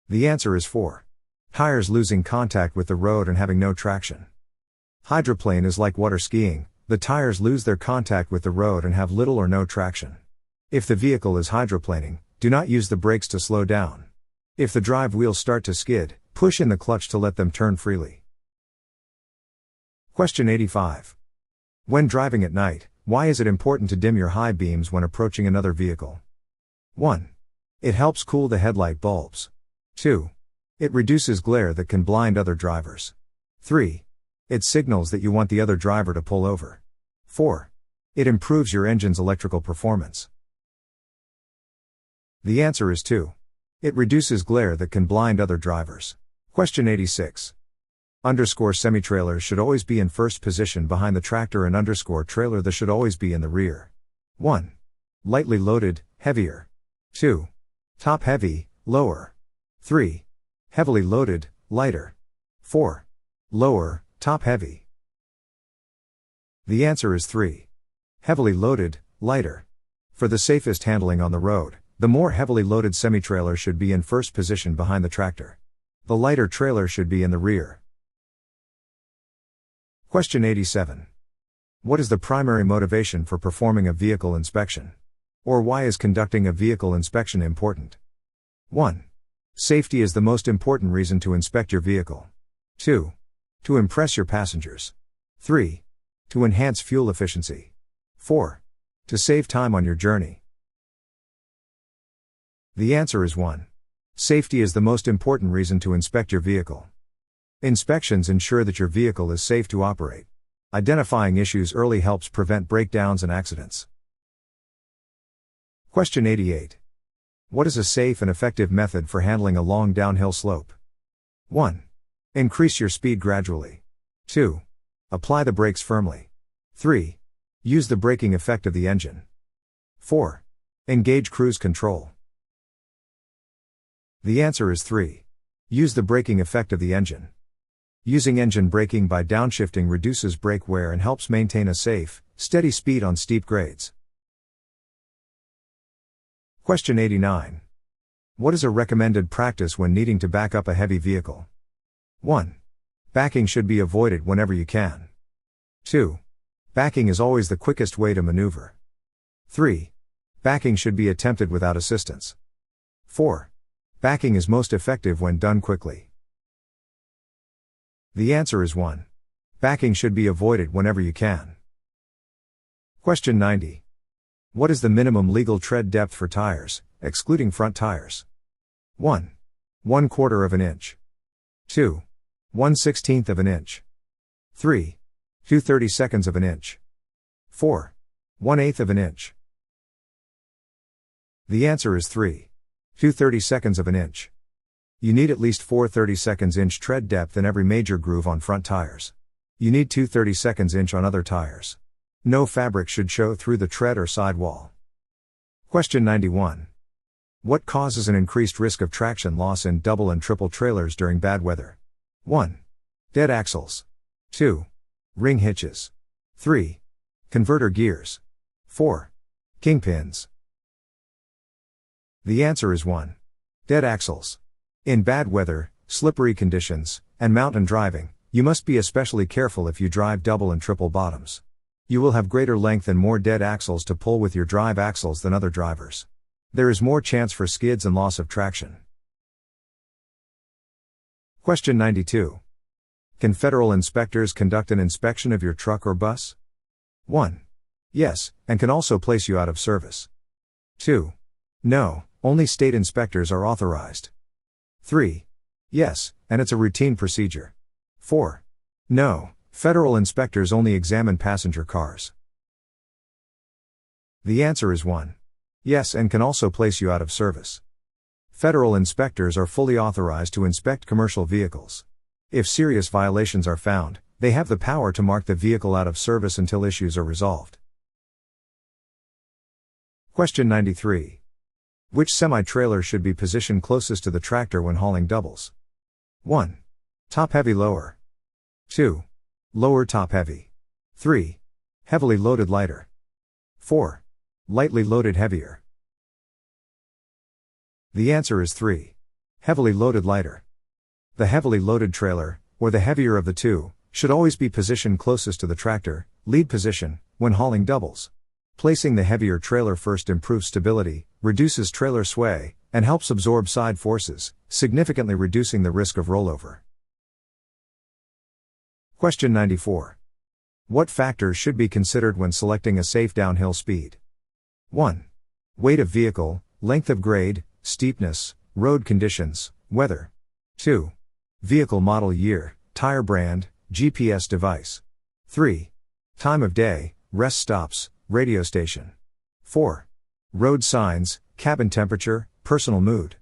The answer is 4. Tires losing contact with the road and having no traction. Hydroplane is like water skiing, the tires lose their contact with the road and have little or no traction. If the vehicle is hydroplaning, do not use the brakes to slow down. If the drive wheels start to skid, push in the clutch to let them turn freely. Question 85. When driving at night, why is it important to dim your high beams when approaching another vehicle? 1. It helps cool the headlight bulbs. 2. It reduces glare that can blind other drivers. 3. It signals that you want the other driver to pull over. 4. It improves your engine's electrical performance. The answer is 2. It reduces glare that can blind other drivers. Question 86. Semi-trailers should always be in first position behind the tractor and trailer that should always be in the rear. 1. Lightly loaded, heavier. 2. Top heavy, lower. 3. Heavily loaded, lighter. 4. Lower, top heavy. The answer is 3. Heavily loaded, lighter. For the safest handling on the road, the more heavily loaded semi-trailer should be in first position behind the tractor. The lighter trailer should be in the rear. Question 87. What is the primary motivation for performing a vehicle inspection? Or why is conducting a vehicle inspection important? 1. Safety is the most important reason to inspect your vehicle. 2. To impress your passengers. 3. To enhance fuel efficiency. 4. To save time on your journey. The answer is 1. Safety is the most important reason to inspect your vehicle. Inspections ensure that your vehicle is safe to operate. Identifying issues early helps prevent breakdowns and accidents. Question 88. What is a safe and effective method for handling a long downhill slope? 1. Increase your speed gradually. 2. Apply the brakes firmly. 3. Use the braking effect of the engine. 4. Engage cruise control. The answer is 3. Use the braking effect of the engine. Using engine braking by downshifting reduces brake wear and helps maintain a safe, steady speed on steep grades. Question 89. What is a recommended practice when needing to back up a heavy vehicle? 1. Backing should be avoided whenever you can. 2. Backing is always the quickest way to maneuver. 3. Backing should be attempted without assistance. 4. Backing is most effective when done quickly. The answer is 1. Backing should be avoided whenever you can. Question 90. What is the minimum legal tread depth for tires, excluding front tires? 1. 1/4 of an inch. 2. 1/16 of an inch. 3. 2/32 of an inch. 4. 1/8 of an inch. The answer is 3. 2/32 of an inch. You need at least 4/32 inch tread depth in every major groove on front tires. You need 2 32 inch on other tires. No fabric should show through the tread or sidewall. Question 91. What causes an increased risk of traction loss in double and triple trailers during bad weather? 1. Dead axles. 2. Ring hitches. 3. Converter gears. 4. Kingpins. The answer is 1. Dead axles. In bad weather, slippery conditions, and mountain driving, you must be especially careful if you drive double and triple bottoms. You will have greater length and more dead axles to pull with your drive axles than other drivers. There is more chance for skids and loss of traction. Question 92. Can federal inspectors conduct an inspection of your truck or bus? 1. Yes, and can also place you out of service. 2. No, only state inspectors are authorized. 3. Yes, and it's a routine procedure. 4. No, federal inspectors only examine passenger cars. The answer is 1. Yes, and can also place you out of service. Federal inspectors are fully authorized to inspect commercial vehicles. If serious violations are found, they have the power to mark the vehicle out of service until issues are resolved. Question 93. Which semi-trailer should be positioned closest to the tractor when hauling doubles? 1. Top heavy lower. 2. Lower top heavy. 3. Heavily loaded lighter. 4. Lightly loaded heavier. The answer is 3. Heavily loaded lighter. The heavily loaded trailer, or the heavier of the two, should always be positioned closest to the tractor, lead position, when hauling doubles. Placing the heavier trailer first improves stability, reduces trailer sway, and helps absorb side forces, significantly reducing the risk of rollover. Question 94. What factors should be considered when selecting a safe downhill speed? 1. Weight of vehicle, length of grade, steepness, road conditions, weather. 2. Vehicle model year, tire brand, GPS device. 3. Time of day, rest stops, radio station. 4. Road signs, cabin temperature, personal mood.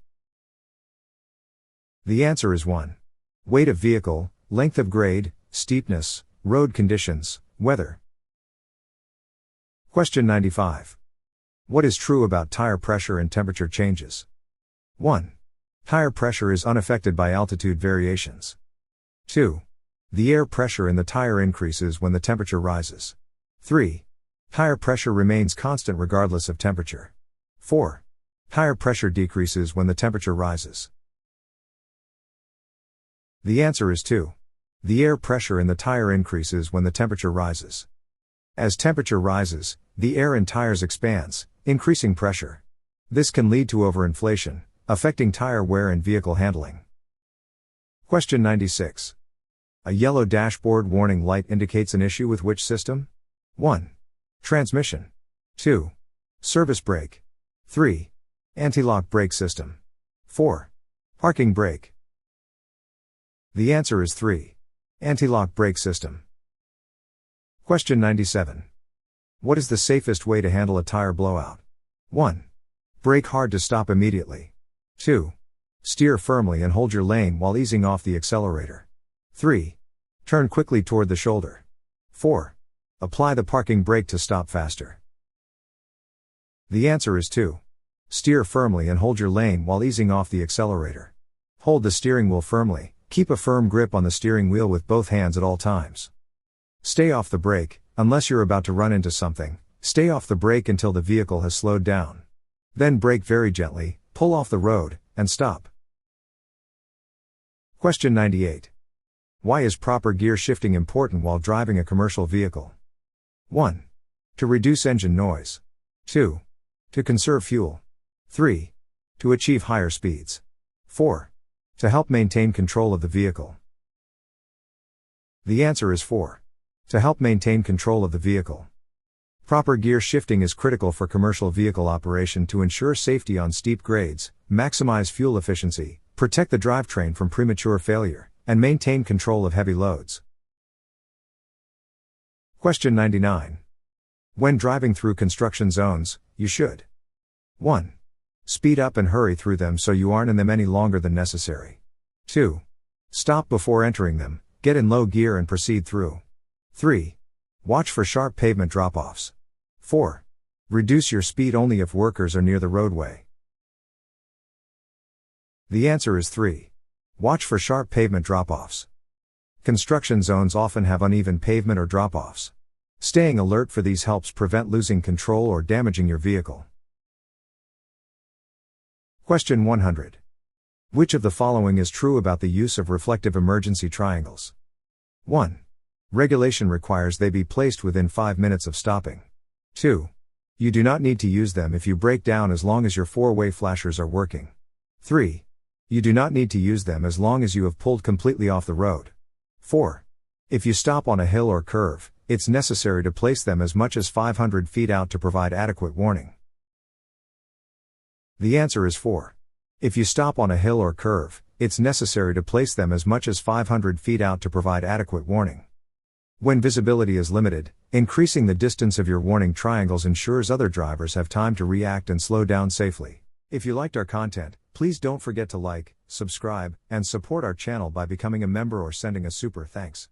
The answer is 1. Weight of vehicle, length of grade, steepness, road conditions, weather. Question 95. What is true about tire pressure and temperature changes? 1. Tire pressure is unaffected by altitude variations. 2. The air pressure in the tire increases when the temperature rises. 3. Tire pressure remains constant regardless of temperature. 4. Tire pressure decreases when the temperature rises. The answer is 2. The air pressure in the tire increases when the temperature rises. As temperature rises, the air in tires expands, increasing pressure. This can lead to overinflation, affecting tire wear and vehicle handling. Question 96. A yellow dashboard warning light indicates an issue with which system? 1. Transmission. 2. Service brake. 3. Anti-lock brake system. 4. Parking brake. The answer is 3. Anti-lock brake system. Question 97. What is the safest way to handle a tire blowout? 1. Brake hard to stop immediately. 2. Steer firmly and hold your lane while easing off the accelerator. 3. Turn quickly toward the shoulder. 4. Apply the parking brake to stop faster. The answer is 2. Steer firmly and hold your lane while easing off the accelerator. Hold the steering wheel firmly, keep a firm grip on the steering wheel with both hands at all times. Stay off the brake, unless you're about to run into something. Stay off the brake until the vehicle has slowed down. Then brake very gently, pull off the road, and stop. Question 98. Why is proper gear shifting important while driving a commercial vehicle? 1. To reduce engine noise. 2. To conserve fuel. 3. To achieve higher speeds. 4. To help maintain control of the vehicle. The answer is 4. To help maintain control of the vehicle. Proper gear shifting is critical for commercial vehicle operation to ensure safety on steep grades, maximize fuel efficiency, protect the drivetrain from premature failure, and maintain control of heavy loads. Question 99. When driving through construction zones, you should 1. Speed up and hurry through them so you aren't in them any longer than necessary. 2. Stop before entering them, get in low gear and proceed through. 3. Watch for sharp pavement drop-offs. 4. Reduce your speed only if workers are near the roadway. The answer is 3. Watch for sharp pavement drop-offs. Construction zones often have uneven pavement or drop-offs. Staying alert for these helps prevent losing control or damaging your vehicle. Question 100. Which of the following is true about the use of reflective emergency triangles? 1. Regulation requires they be placed within 5 minutes of stopping. 2. You do not need to use them if you break down as long as your four-way flashers are working. 3. You do not need to use them as long as you have pulled completely off the road. 4. If you stop on a hill or curve, it's necessary to place them as much as 500 feet out to provide adequate warning. The answer is 4. If you stop on a hill or curve, it's necessary to place them as much as 500 feet out to provide adequate warning. When visibility is limited, increasing the distance of your warning triangles ensures other drivers have time to react and slow down safely. If you liked our content, please don't forget to like, subscribe, and support our channel by becoming a member or sending a super thanks.